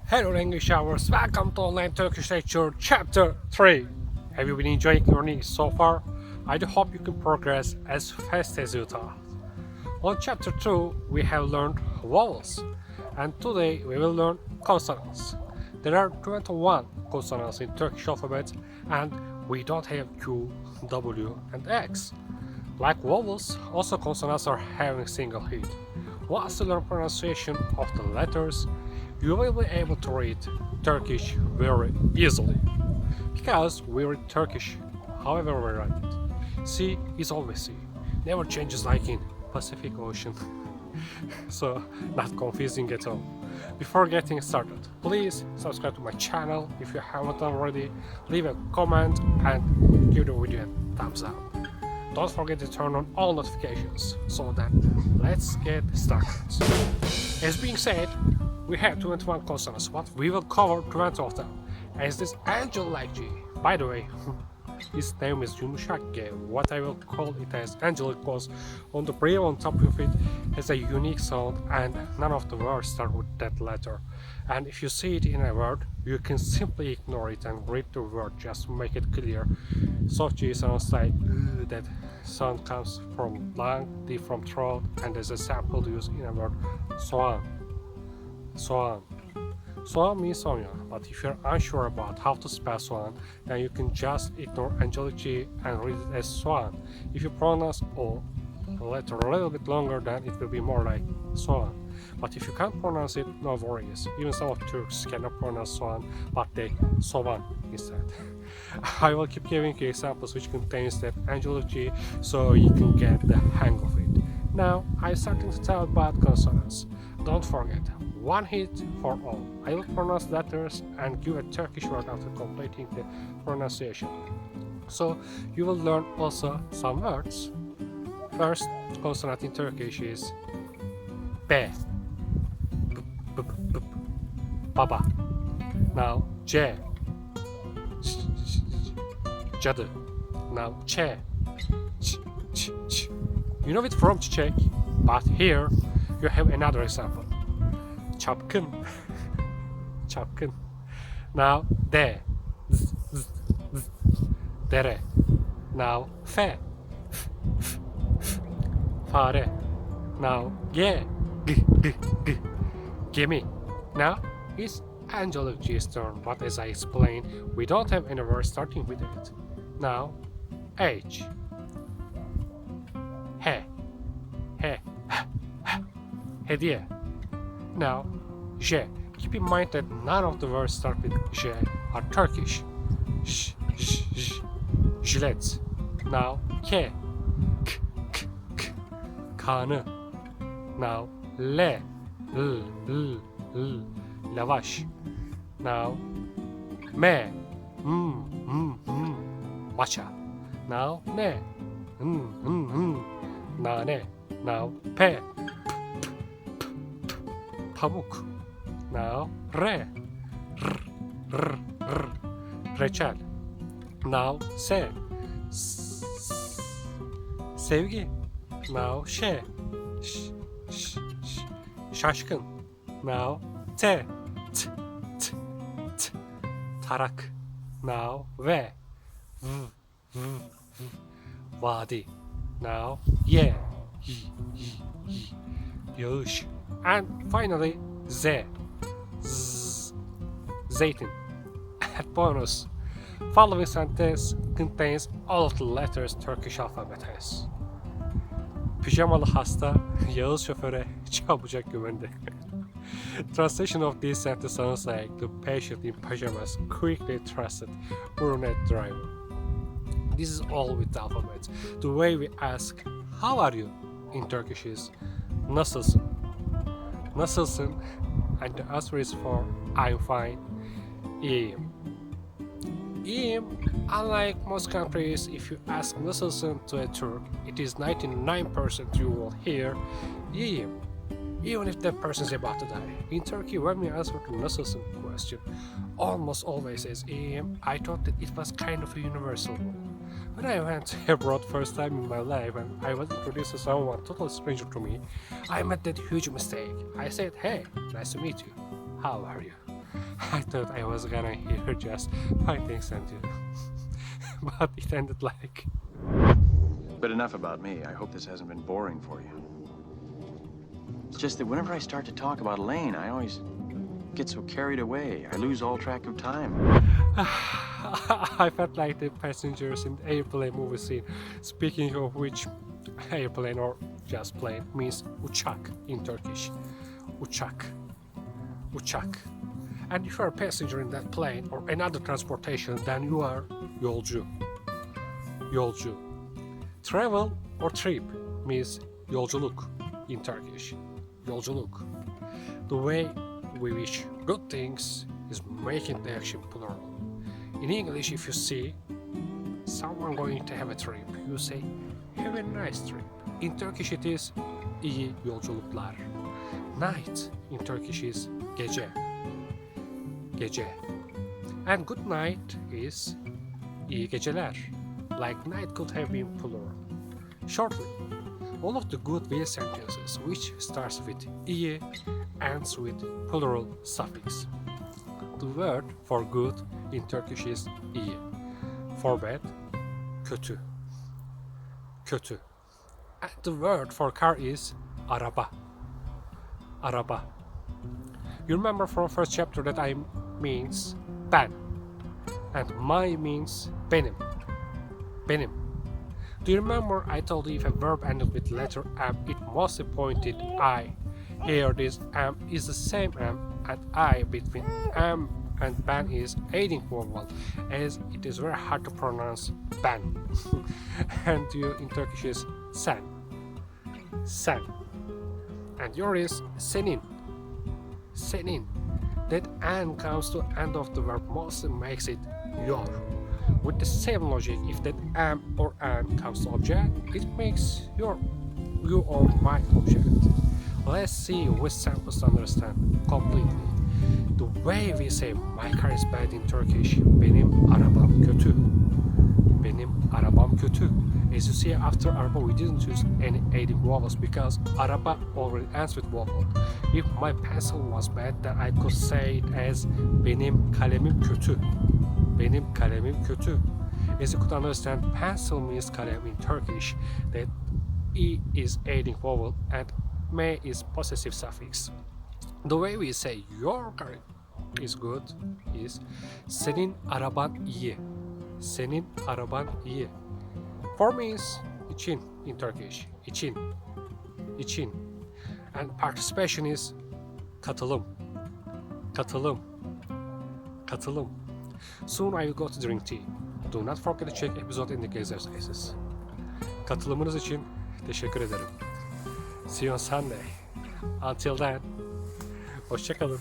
Hello English hours, welcome to Online Turkish Lecture Chapter 3. Have you been enjoying learning so far? I do hope you can progress as fast as you thought. On Chapter 2, we have learned vowels, and today we will learn consonants. There are 21 consonants in Turkish alphabet, and we don't have Q, W, and X. Like vowels, also consonants are having single hit. Once you learn pronunciation of the letters, you will be able to read Turkish very easily. Because we read Turkish however we write it. C is always C, never changes like in Pacific Ocean. So, not confusing at all. Before getting started, please subscribe to my channel if you haven't already, leave a comment and give the video a thumbs up. Don't forget to turn on all notifications. So then, let's get started. As being said, we have 21 consonants, but we will cover 20 of them, as this angel like G. By the way, his name is Yumuşak G. What I will call it as angelic because on the braille on top of it has a unique sound and none of the words start with that letter. And if you see it in a word, you can simply ignore it and read the word just to make it clear. Soft G sounds like that sound comes from lung, D from throat, and there's a sample used in a word soğan. Soğan. Soğan means onion, but if you're unsure about how to spell soğan, then you can just ignore angelic G and read it as soğan. If you pronounce O letter a little bit longer, then it will be more like soğan. But if you can't pronounce it, no worries. Even some of Turks cannot pronounce soğan, but they soğan instead. I will keep giving you examples which contains that angelic G so you can get the hang of it. Now, I'm starting to tell about consonants. Don't forget, one hit for all. I will pronounce letters and give a Turkish word after completing the pronunciation. So, you will learn also some words. First consonant in Turkish is B. B, b, b, Baba. Now, J. Cadı. Now, Ç. Ç, ç, ç. You know it from çiçek, but here you have another example. Çapkın. Çapkın. Now, D. Z, z, z. Dere. Now, F. F, f, f. Fare. Now, G. G, g, g. Gemi. Now, it's angelic G's turn, but as I explained, we don't have any word starting with it. Now, H. He. He. H, h. Hediye. Now, J. Keep in mind that none of the words start with J are Turkish. J, j, j. Jilet. Now, K. K, k, k. Kanı. Now, L. L, L, L. Lavaş. Now, M. Maça. Now, N. Nane. Now, P. Pamuk. Now, R. R. R. Reçel. Now, S. Sevgi. Now, Ş. Ş. Ş. Ş. Şaşkın. Now, T. T. T. T. Tarak. Now, V. V. V. V. Vadi. Now, Y. Y. Y. Y. Yağış. And finally, Z. Z. Zeytin. Bonus. Following sentence contains all of the letters Turkish alphabet has. Pijamalı hasta, Yağız şoföre çabucak güvendi. Translation of this sentence sounds like the patient in pajamas quickly trusted brunette driver. This is all with the alphabet. The way we ask, how are you? In Turkish is nasılsın? Nasılsın? And the answer is for I'm fine. İyiyim. İyiyim. Unlike most countries, if you ask nasılsın to a Turk, it is 99% you will hear İyiyim. Even if that person is about to die. In Turkey, when we answer to nasılsın question, almost always says İyiyim. I thought that it was kind of a universal rule. When I went abroad first time in my life and I was introduced to someone total stranger to me, I made that huge mistake. I said, hey, nice to meet you. How are you? I thought I was gonna hear just "Hi, thanks and you," but it ended like. But enough about me. I hope this hasn't been boring for you. It's just that whenever I start to talk about Elaine, I always get so carried away. I lose all track of time. I felt like the passengers in the airplane movie scene. Speaking of which, airplane or just plane means uçak in Turkish. Uçak. Uçak. And if you're a passenger in that plane or another transportation, then you are yolcu. Yolcu. Travel or trip means yolculuk in Turkish. Yolculuk. The way we wish good things is making the action plural. In English, if you see someone going to have a trip, you say have a nice trip. In Turkish it is iyi yolculuklar. Night in Turkish is gece. Gece. And good night is iyi geceler. Like night could have been plural. Shortly, all of the goodwill sentences which starts with iyi ends with plural suffix. The word for good in Turkish is iyi. For bad, kötü. Kötü. And the word for car is araba. Araba. You remember from first chapter that I means ben. And my means benim. Benim. Do you remember I told you if a verb ended with letter M, it must have pointed I. Here this M is the same M and I between M and ben is aiding vowel, as it is very hard to pronounce ben. And you in Turkish is sen. Sen. And yours is senin. Senin. That N comes to end of the verb mostly makes it your. With the same logic, if that am or an comes to object, it makes you or my object. Let's see which samples to understand completely. The way we say my car is bad in Turkish, benim arabam kötü. Benim arabam kötü. As you see, after araba we didn't use any aiding vowels because araba already ends with vowel. If my pencil was bad, then I could say it as benim kalemim kötü. Benim kalemim kötü. As you could understand, pencil means kalem in Turkish, that E is aiding vowel and me is possessive suffix. The way we say your car is good is senin araban iyi. Senin araban iyi. For means için in Turkish. İçin. İçin. And participation is katılım. Katılım. Katılım. Soon I will go to drink tea. Do not forget to check episode in the exercises. Katılımınız için teşekkür ederim. See you on Sunday. Until then, hoşça kalın.